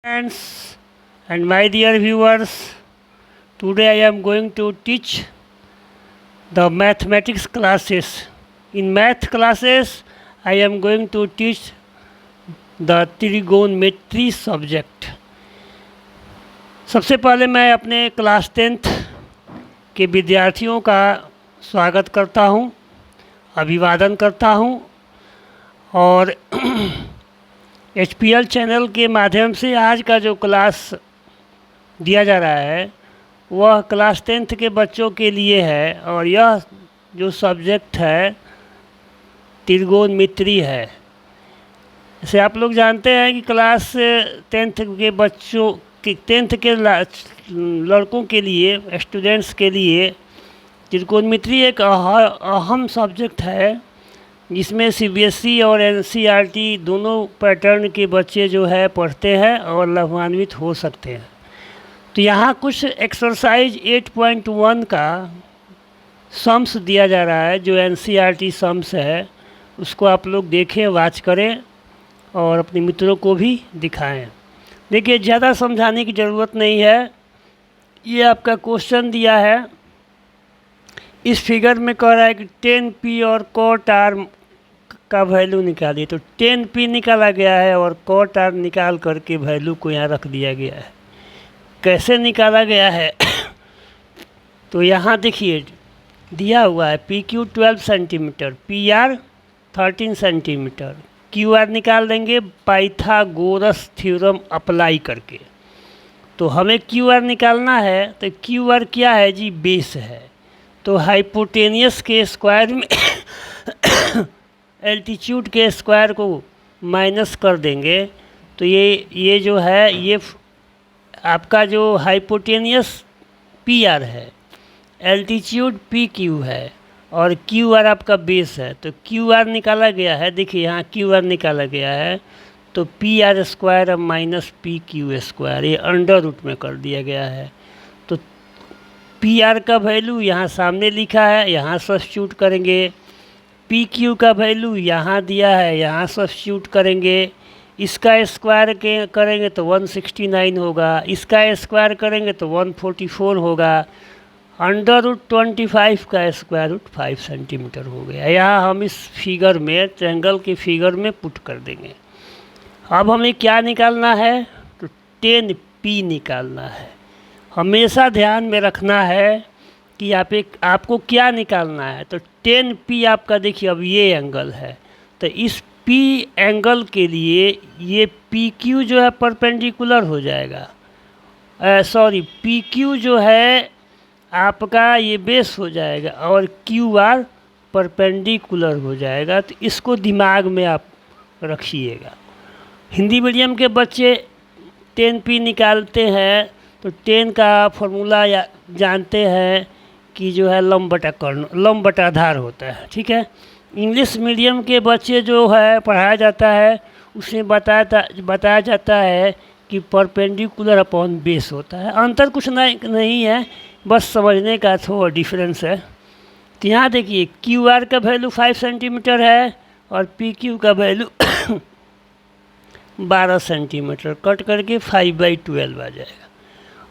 Friends and my dear viewers, today I am going to teach the mathematics classes. In math classes, I am going to teach the trigonometry subject. सबसे पहले मैं अपने class 10th के विद्यार्थियों का स्वागत करता हूँ, अभिवादन करता हूँ और HPL चैनल के माध्यम से आज का जो क्लास दिया जा रहा है वह क्लास 10th के बच्चों के लिए है और यह जो सब्जेक्ट है त्रिगोनमिति है। जैसे आप लोग जानते हैं कि क्लास 10th के बच्चों के 10th के लड़कों के लिए, स्टूडेंट्स के लिए त्रिगोनमिति एक अहम सब्जेक्ट है जिसमें CBSE और NCERT दोनों पैटर्न के बच्चे जो है पढ़ते हैं और लाभान्वित हो सकते हैं। तो यहाँ कुछ एक्सरसाइज 8.1 का सम्स दिया जा रहा है, जो NCERT सम्स है उसको आप लोग देखें, वाच करें और अपने मित्रों को भी दिखाएं। देखिए, ज़्यादा समझाने की ज़रूरत नहीं है। ये आपका क्वेश्चन दिया है, इस फिगर में कह रहा है कि 10p और cot r का वैल्यू निकालिए। तो 10p निकाला गया है और cot r निकाल करके वैल्यू को यहाँ रख दिया गया है। कैसे निकाला गया है तो यहाँ देखिए दिया हुआ है PQ 12 centimetre, PR 13 centimetre. QR निकाल देंगे पाइथागोरस थ्योरम अप्लाई करके। तो हमें QR निकालना है, तो QR क्या है जी? बेस है। तो हाइपोटेनियस के स्क्वायर में एल्टीट्यूड के स्क्वायर को माइनस कर देंगे तो ये जो है ये आपका जो हाइपोटेनियस PR है, एल्टीट्यूड PQ है और QR आपका बेस है। तो QR निकाला गया है, देखिए यहाँ QR निकाला गया है तो PR स्क्वायर अब माइनस PQ स्क्वायर, ये अंडर रूट में कर दिया गया है। तो PR का वैल्यू यहाँ सामने लिखा है, यहाँ सब्स्टिट्यूट करेंगे। PQ का वैल्यू यहाँ दिया है, यहाँ सब्स्टिट्यूट करेंगे। इसका स्क्वायर के करेंगे तो 169 होगा, इसका स्क्वायर करेंगे तो 144 होगा। अंडर रूट 25 का स्क्वायर रूट 5 सेंटीमीटर हो गया। यहाँ हम इस फिगर में, ट्रायंगल के फिगर में पुट कर देंगे। अब हमें क्या निकालना है? तो 10p निकालना है। हमेशा ध्यान में रखना है कि आपको क्या निकालना है। तो 10p आपका देखिए, अब ये एंगल है तो इस P एंगल के लिए ये PQ जो है परपेंडिकुलर हो जाएगा, PQ जो है आपका ये बेस हो जाएगा और QR परपेंडिकुलर हो जाएगा। तो इसको दिमाग में आप रखिएगा। हिंदी मीडियम के बच्चे 10p निकालते हैं तो 10 का फॉर्मूला जानते हैं कि जो है लंब बटा कर्ण, लंब बटा आधार होता है, ठीक है। इंग्लिश मीडियम के बच्चे जो है पढ़ाया जाता है उसमें बताया जाता है कि परपेंडिकुलर अपॉन बेस होता है। अंतर कुछ नहीं है, बस समझने का थोड़ा डिफरेंस है। तो यहाँ देखिए QR का वैल्यू 5 सेंटीमीटर है और PQ का वैल्यू 12 सेंटीमीटर, कट करके 5/12 आ जाएगा।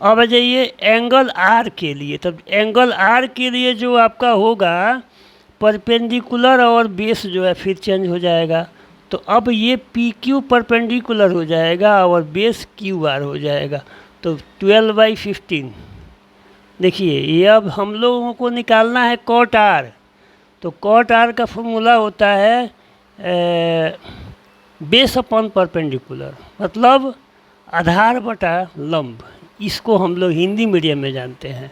अब आ जाइए एंगल R के लिए। तब एंगल R के लिए जो आपका होगा परपेंडिकुलर और बेस जो है फिर चेंज हो जाएगा। तो अब ये PQ परपेंडिकुलर हो जाएगा और बेस QR हो जाएगा। तो 12/15। देखिए ये अब हम लोगों को निकालना है cot R। तो cot R का फॉर्मूला होता है बेस अपॉन परपेंडिकुलर, मतलब आधार बटा लंब। इसको हम लोग हिंदी मीडियम में जानते हैं।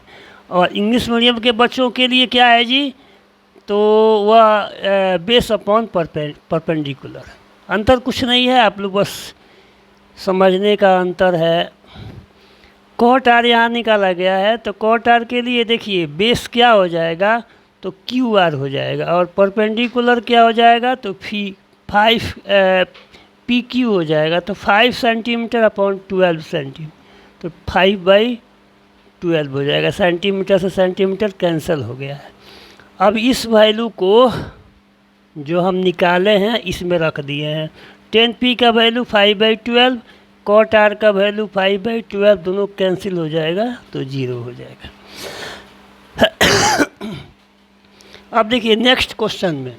और इंग्लिश मीडियम के बच्चों के लिए क्या है जी? तो वह बेस अपॉन परपेंडिकुलर। अंतर कुछ नहीं है, आप लोग बस समझने का अंतर है। cot R यहाँ निकाला गया है तो cot R के लिए देखिए बेस क्या हो जाएगा? तो QR हो जाएगा और परपेंडिकुलर क्या हो जाएगा? तो 5 PQ हो जाएगा। तो 5 सेंटीमीटर अपॉन 12 सेंटीमीटर, तो 5/12 हो जाएगा। सेंटीमीटर से सेंटीमीटर कैंसिल हो गया है। अब इस वैल्यू को जो हम निकाले हैं इसमें रख दिए हैं। 10p का वैल्यू 5/12, कॉट आर का वैल्यू 5/12 दोनों कैंसिल हो जाएगा तो 0 हो जाएगा। अब देखिए नेक्स्ट क्वेश्चन में,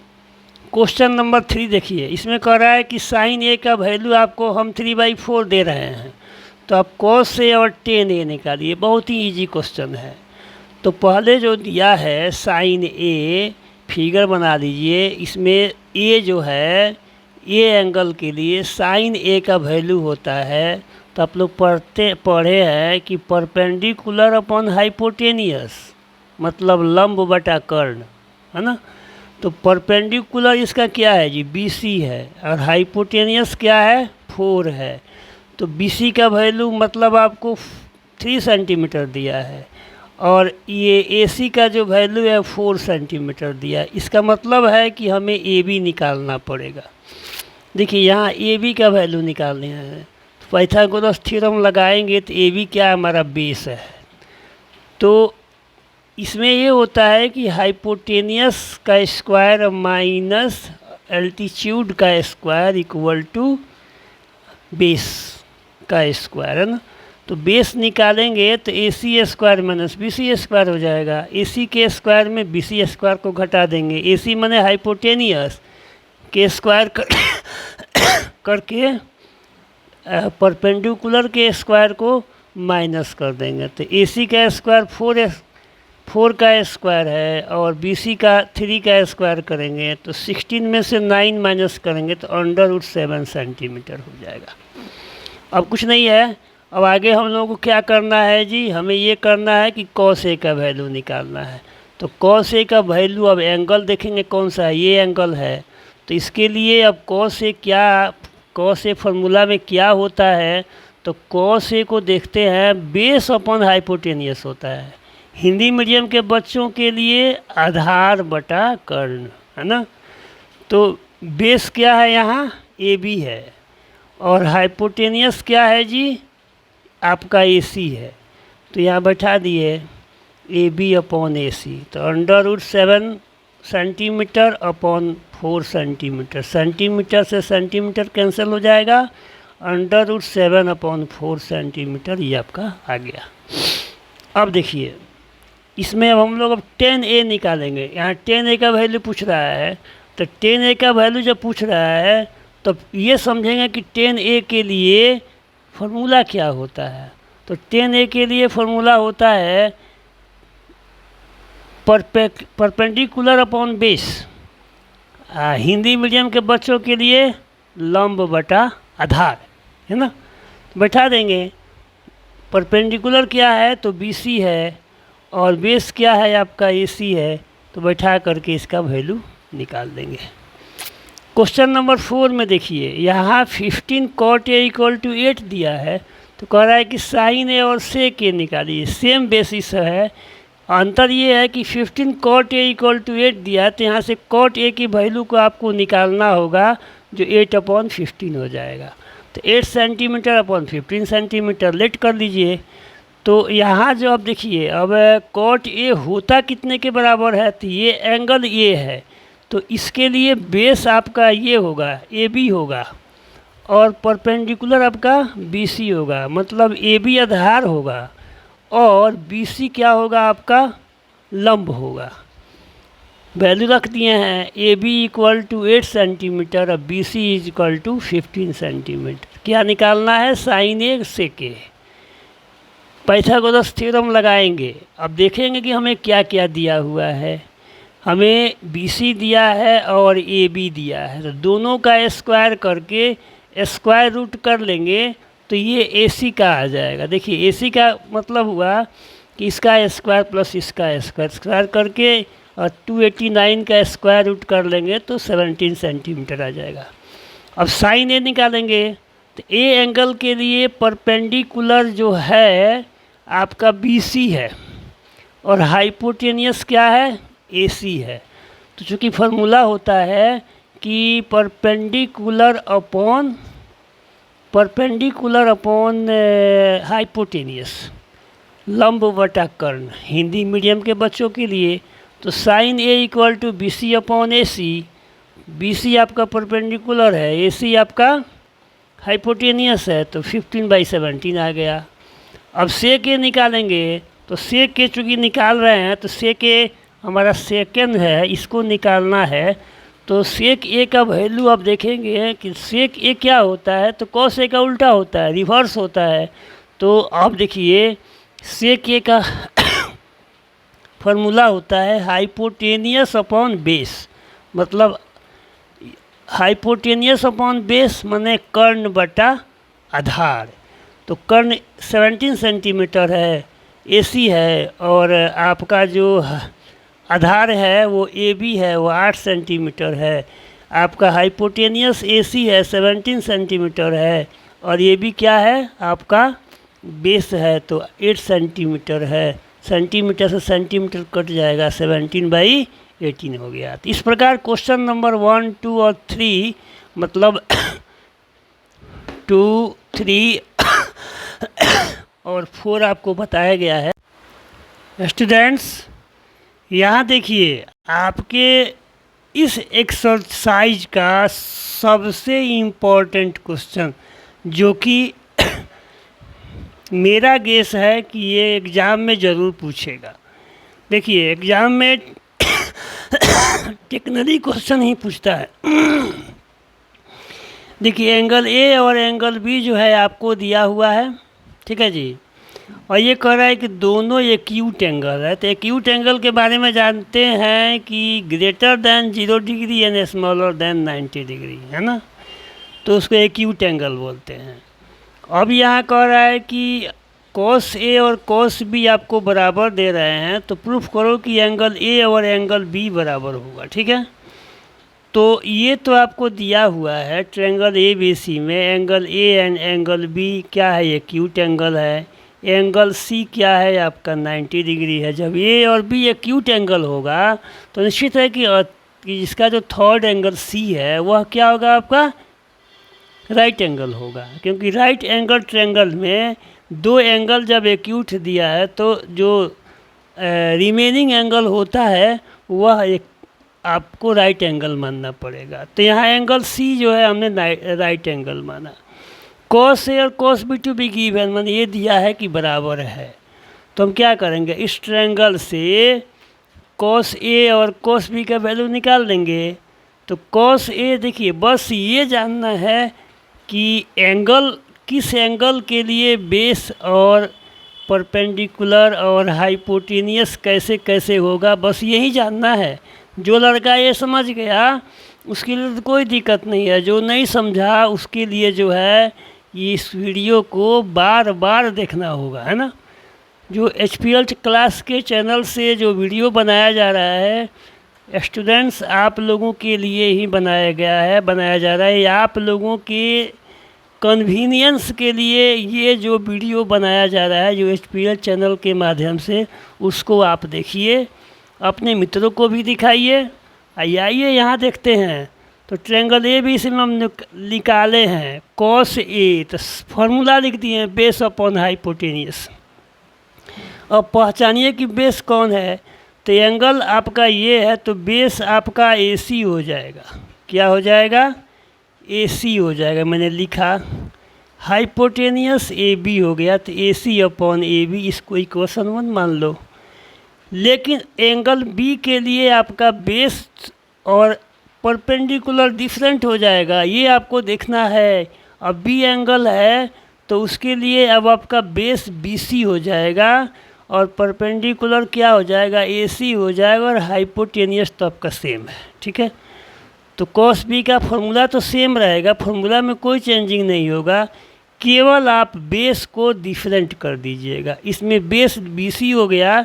क्वेश्चन नंबर 3 देखिए, इसमें कह रहा है कि साइन ए का वैल्यू आपको हम 3/4 दे रहे हैं, तो आप cos ए और tan ए निकालिए। बहुत ही इजी क्वेश्चन है। तो पहले जो दिया है साइन ए, फिगर बना लीजिए। इसमें ए जो है, ए एंगल के लिए साइन ए का वैल्यू होता है, तो आप लोग पढ़े हैं कि परपेंडिकुलर अपॉन हाइपोटेनियस, मतलब लंब बटा कर्ण, है ना। तो परपेंडिकुलर इसका क्या है जी, BC है, और हाइपोटेनियस क्या है, 4 है। तो BC का वैल्यू मतलब आपको 3 सेंटीमीटर दिया है, और ये AC का जो वैल्यू है 4 सेंटीमीटर दिया है। इसका मतलब है कि हमें AB निकालना पड़ेगा। देखिए यहाँ AB का वैल्यू निकालना है, तो पाइथागोरस थ्योरम लगाएंगे तो AB क्या हमारा बेस है। तो इसमें ये होता है कि हाइपोटेनियस का स्क्वायर माइनस एल्टीट्यूड का स्क्वायर इक्वल टू बेस का स्क्वायर, है ना। तो बेस निकालेंगे तो AC square minus BC square हो जाएगा। AC के स्क्वायर में BC स्क्वायर को घटा देंगे। AC माने हाइपोटेनियस के स्क्वायर करके परपेंडिकुलर के स्क्वायर को माइनस कर देंगे। तो AC का स्क्वायर 4 का स्क्वायर है, और BC का 3 का स्क्वायर करेंगे तो 16 में से 9 माइनस करेंगे तो √7 सेंटीमीटर हो जाएगा। अब कुछ नहीं है, अब आगे हम लोगों को क्या करना है जी, हमें ये करना है कि cos A का वैल्यू निकालना है। तो cos A का वैल्यू, अब एंगल देखेंगे कौन सा है, ये एंगल है। तो इसके लिए अब cos A फार्मूला में क्या होता है, तो cos A को देखते हैं बेस अपॉन हाइपोटेनियस होता है। हिंदी मीडियम के बच्चों के लिए आधार बटा कर्ण, है ना। तो बेस क्या है यहाँ, AB है, और हाइपोटेनियस क्या है जी, आपका AC है। तो यहाँ बैठा दिए AB अपॉन AC, तो √7 सेंटीमीटर अपॉन 4 सेंटीमीटर, सेंटीमीटर से सेंटीमीटर कैंसिल हो जाएगा, √7 अपॉन 4 सेंटीमीटर, ये आपका आ गया। अब देखिए इसमें अब हम लोग अब tan A निकालेंगे। यहाँ tan A का वैल्यू पूछ रहा है, तो tan A का वैल्यू जब पूछ रहा है तो ये समझेंगे कि tan A के लिए फार्मूला क्या होता है। तो tan A के लिए फार्मूला होता है perpendicular upon base. Hindi medium के बच्चों के लिए लंब बटा आधार, है ना। बैठा देंगे, परपेंडिकुलर क्या है तो BC है, और बेस क्या है आपका AC है, तो बैठा करके इसका वैल्यू निकाल देंगे। क्वेश्चन नंबर 4 में देखिए, यहाँ 15 cot A = 8 दिया है, तो कह रहा है कि साइन A और sec A निकालिए। सेम बेसिस है, अंतर ये है कि 15 cot A = 8 दिया है, तो यहाँ से cot A की वैल्यू को आपको निकालना होगा, जो 8/15 हो जाएगा। तो 8 सेंटीमीटर अपॉन 15 सेंटीमीटर लेट कर लीजिए। तो यहाँ जो अब देखिए, अब cot A होता कितने के बराबर है, तो ये एंगल A है, तो इसके लिए बेस आपका ये होगा AB होगा, और परपेंडिकुलर आपका BC होगा, मतलब AB आधार होगा और BC क्या होगा आपका लंब होगा। वैल्यू रख दिए हैं, AB = 8 सेंटीमीटर और BC = 15 सेंटीमीटर। क्या निकालना है, sine A sec A। Pythagoras theorem लगाएंगे। अब देखेंगे कि हमें क्या क्या दिया हुआ है। हमें BC दिया है और AB दिया है, तो दोनों का स्क्वायर करके स्क्वायर रूट कर लेंगे तो ये AC का आ जाएगा। देखिए AC का मतलब हुआ कि इसका स्क्वायर प्लस इसका स्क्वायर करके और 289 का स्क्वायर रूट कर लेंगे तो 17 सेंटीमीटर आ जाएगा। अब साइन A निकालेंगे, तो A एंगल के लिए परपेंडिकुलर जो है आपका BC है, और हाइपोटेनियस क्या है, AC है। तो चूँकि फार्मूला होता है कि परपेंडिकुलर अपॉन हाइपोटेनियस, लंब बटा कर्ण, हिंदी मीडियम के बच्चों के लिए। तो sine A = BC upon AC, BC आपका परपेंडिकुलर है, AC आपका हाइपोटेनियस है तो 15/17 आ गया। अब सेक ए निकालेंगे तो सेक ए चूँकि निकाल रहे हैं तो सेक ए हमारा सेकेंड है, इसको निकालना है। तो सेक ए का वैल्यू आप देखेंगे कि सेक ए क्या होता है, तो कॉस ए का उल्टा होता है, रिवर्स होता है। तो आप देखिए सेक ए का फार्मूला होता है हाइपोटेनियस अपॉन बेस, मतलब हाइपोटेनियस अपॉन बेस माने कर्ण बटा आधार। तो कर्ण 17 सेंटीमीटर है, एसी है, और आपका जो आधार है वो ए बी है, वो 8 सेंटीमीटर है। आपका हाइपोटेनियस एसी है 17 सेंटीमीटर है, और ये भी क्या है आपका बेस है तो 8 सेंटीमीटर है। सेंटीमीटर से सेंटीमीटर कट जाएगा, 17/18 हो गया। तो इस प्रकार क्वेश्चन नंबर 1, 2 और 3 मतलब 2, 3 और 4 आपको बताया गया है। स्टूडेंट्स यहाँ देखिए आपके इस एक्सरसाइज का सबसे इम्पोर्टेंट क्वेश्चन जो कि मेरा गेस है कि ये एग्ज़ाम में ज़रूर पूछेगा। देखिए एग्ज़ाम में टेक्निकली क्वेश्चन ही पूछता है। देखिए एंगल ए और एंगल बी जो है आपको दिया हुआ है, ठीक है जी, और ये कह रहा है कि दोनों एक्यूट एंगल है। तो एक्यूट एंगल के बारे में जानते हैं कि greater than 0 degree and smaller than 90 degree, है ना, तो उसको एक्यूट एंगल बोलते हैं। अब यहाँ कह रहा है कि कॉस ए और कॉस बी आपको बराबर दे रहे हैं, तो प्रूफ करो कि एंगल ए और एंगल बी बराबर होगा, ठीक है। तो ये तो आपको दिया हुआ है ट्रायंगल ए बी सी में angle A and angle B क्या है, एक्यूट एंगल है। एंगल सी क्या है आपका 90 डिग्री है। जब ए और बी एक्यूट एंगल होगा तो निश्चित है कि इसका जो थर्ड एंगल सी है वह क्या होगा आपका राइट एंगल होगा, क्योंकि राइट एंगल ट्रायंगल में दो एंगल जब एक्यूट दिया है तो जो रिमेनिंग एंगल होता है वह एक आपको राइट एंगल मानना पड़ेगा। तो यहाँ एंगल सी जो है हमने राइट एंगल माना। कॉस ए और cos B to be given, मैंने ये दिया है कि बराबर है, तो हम क्या करेंगे इस ट्रायंगल से कॉस ए और कॉस बी का वैल्यू निकाल देंगे। तो कॉस ए देखिए बस ये जानना है कि एंगल किस एंगल के लिए बेस और परपेंडिकुलर और हाइपोटेनियस कैसे कैसे होगा, बस यही जानना है। जो लड़का ये समझ गया उसके लिए तो कोई दिक्कत नहीं है, जो नहीं समझा उसके लिए जो है ये इस वीडियो को बार बार देखना होगा, है ना। जो HPL क्लास के चैनल से जो वीडियो बनाया जा रहा है स्टूडेंट्स आप लोगों के लिए ही बनाया जा रहा है। आप लोगों के कन्वीनियंस के लिए ये जो वीडियो बनाया जा रहा है जो HPL चैनल के माध्यम से, उसको आप देखिए, अपने मित्रों को भी दिखाइए। आइए यहाँ देखते हैं। तो ट्रायंगल ए बी सी में हम निकाले हैं कॉस ए, तो फार्मूला लिख दिए हैं बेस अपॉन हाइपोटेनियस। अब पहचानिए कि बेस कौन है। तो एंगल आपका ये है तो बेस आपका AC हो जाएगा। क्या हो जाएगा AC हो जाएगा, मैंने लिखा। हाइपोटेनियस AB हो गया तो AC अपॉन AB, इसको इक्वेशन 1 मान लो। लेकिन एंगल B के लिए आपका बेस और परपेंडिकुलर डिफरेंट हो जाएगा, ये आपको देखना है। अब B एंगल है तो उसके लिए अब आपका बेस BC हो जाएगा और परपेंडिकुलर क्या हो जाएगा AC हो जाएगा, और हाइपोटेनियस तो आपका सेम है, ठीक है। तो कॉस बी का फॉर्मूला तो सेम रहेगा, फॉर्मूला में कोई चेंजिंग नहीं होगा, केवल आप बेस को डिफरेंट कर दीजिएगा। इसमें बेस BC हो गया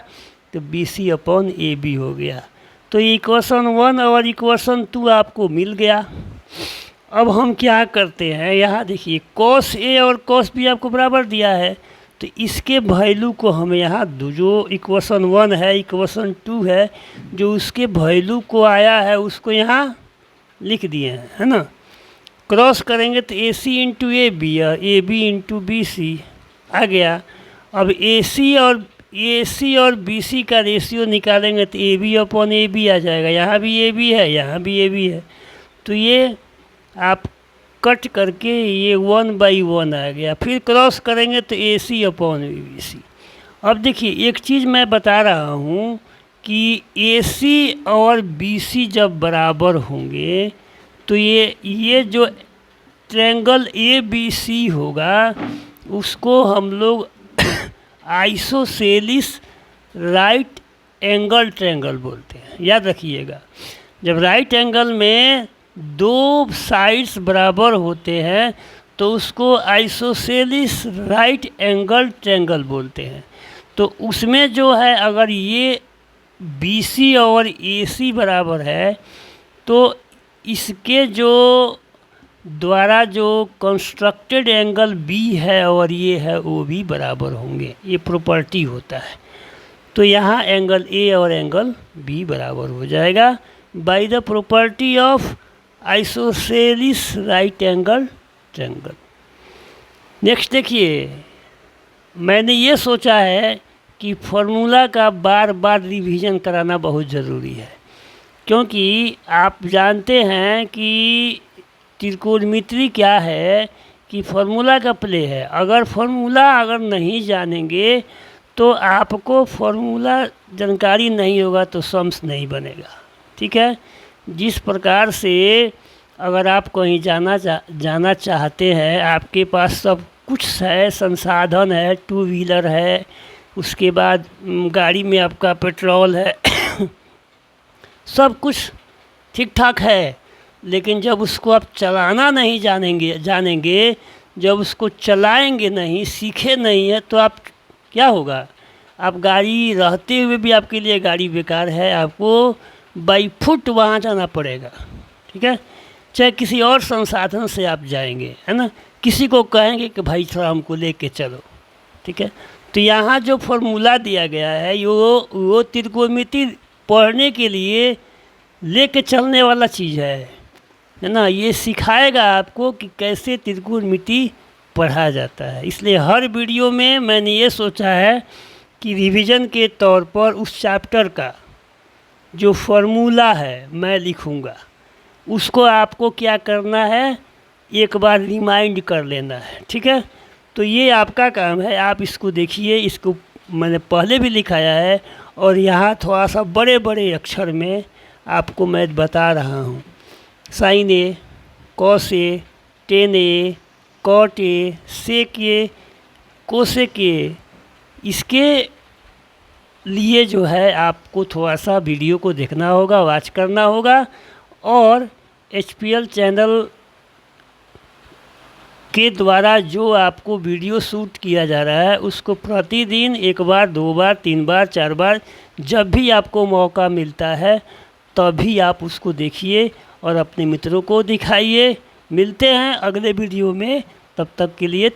तो BC अपॉन AB हो गया। तो इक्वेशन 1 और इक्वेशन 2 आपको मिल गया। अब हम क्या करते हैं, यहाँ देखिए कॉस ए और कॉस बी आपको बराबर दिया है, तो इसके वैल्यू को हम यहाँ जो इक्वेशन 1 है इक्वेशन 2 है, जो उसके वैल्यू को आया है उसको यहाँ लिख दिए हैं, है ना। क्रॉस करेंगे तो AC इंटू AB और AB इंटू BC आ गया। अब AC और BC का रेशियो निकालेंगे तो AB अपॉन AB आ जाएगा। यहाँ भी AB है, यहाँ भी AB है, तो ये आप कट करके ये 1/1 आ गया, फिर क्रॉस करेंगे तो AC/BBC। अब देखिए एक चीज़ मैं बता रहा हूँ कि AC और BC जब बराबर होंगे तो ये जो ट्रायंगल ABC होगा उसको हम लोग आइसोसेलिस राइट एंगल ट्रायंगल बोलते हैं। याद रखिएगा, जब राइट एंगल में दो साइड्स बराबर होते हैं तो उसको आइसोसेलिस राइट एंगल ट्रायंगल बोलते हैं। तो उसमें जो है अगर ये BC और AC बराबर है तो इसके जो द्वारा जो कंस्ट्रक्टेड एंगल B है और ये है वो भी बराबर होंगे, ये प्रॉपर्टी होता है। तो यहाँ एंगल A और एंगल B बराबर हो जाएगा by the property of isosceles right angle triangle. Next देखिए, मैंने ये सोचा है कि फॉर्मूला का बार बार रिवीजन कराना बहुत ज़रूरी है, क्योंकि आप जानते हैं कि त्रिकोणमिति क्या है कि फार्मूला का प्ले है। अगर फार्मूला नहीं जानेंगे तो आपको फार्मूला जानकारी नहीं होगा तो सम्स नहीं बनेगा। ठीक है, जिस प्रकार से अगर आप कहीं जाना चाहते हैं, आपके पास सब कुछ है, संसाधन है, 2 व्हीलर है, उसके बाद गाड़ी में आपका पेट्रोल है सब कुछ ठीक ठाक है, लेकिन जब उसको आप चलाना नहीं जानेंगे, जब उसको चलाएंगे नहीं, सीखे नहीं है, तो आप क्या होगा, आप गाड़ी रहते हुए भी आपके लिए गाड़ी बेकार है, आपको बाई फुट वहाँ जाना पड़ेगा। ठीक है, चाहे किसी और संसाधन से आप जाएंगे, है ना, किसी को कहेंगे कि भाई थोड़ा हमको लेके चलो। ठीक है, तो यहाँ जो फॉर्मूला दिया गया है वो त्रिकोणमिति पढ़ने के लिए लेके चलने वाला चीज़ है ना, ये सिखाएगा आपको कि कैसे त्रिकोणमिति पढ़ा जाता है। इसलिए हर वीडियो में मैंने ये सोचा है कि रिवीजन के तौर पर उस चैप्टर का जो फॉर्मूला है मैं लिखूँगा, उसको आपको क्या करना है, एक बार रिमाइंड कर लेना है। ठीक है, तो ये आपका काम है, आप इसको देखिए, इसको मैंने पहले भी लिखाया है और यहाँ थोड़ा सा बड़े बड़े अक्षर में आपको मैं बता रहा हूँ। sin A, cos A, tan A, cot A, sec A, cosec A, इसके लिए जो है आपको थोड़ा सा वीडियो को देखना होगा, वॉच करना होगा, और HPL चैनल के द्वारा जो आपको वीडियो शूट किया जा रहा है उसको प्रतिदिन 1 बार, 2 बार, 3 बार, 4 बार, जब भी आपको मौका मिलता है तभी आप उसको देखिए और अपने मित्रों को दिखाइए। मिलते हैं अगले वीडियो में, तब तक के लिए